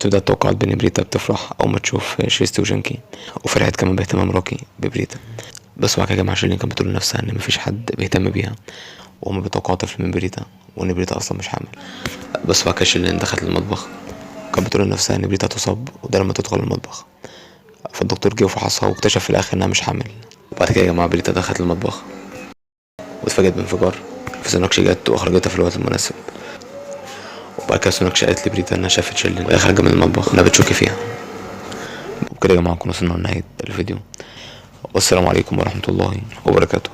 بتبدأ تتوقعات بإن بريتا بتفرح أول ما تشوف شريستي وجانكي، وفرحت كمان باهتمام راكي ببريتا. بس بعد كده مع شيرين كانت بتقول لنفسها إن مفيش حد بيهتم بيها، وهما بيتوقعوا طفل من بريتا، وإن بريتا أصلا مش حامل. بس بعد كده شيرين دخلت المطبخ، كانت بتقول لنفسها إن بريتا هتصاب، وده لما تدخل المطبخ. فالدكتور جه وفحصها واكتشف في الآخر إنها مش حامل. وبعد كده يا جماعة بريتا دخلت المطبخ واتفاجئت بانفجار، فسوناكشي جت واخرجتها في الوقت المناسب. وبعد كده سوناكشي قالت لبريتا انها شافت شيرين وهي خارجه من المطبخ انها بتشك فيها. وبكده يا جماعه نكون وصلنا لنهايه الفيديو، والسلام عليكم ورحمه الله وبركاته.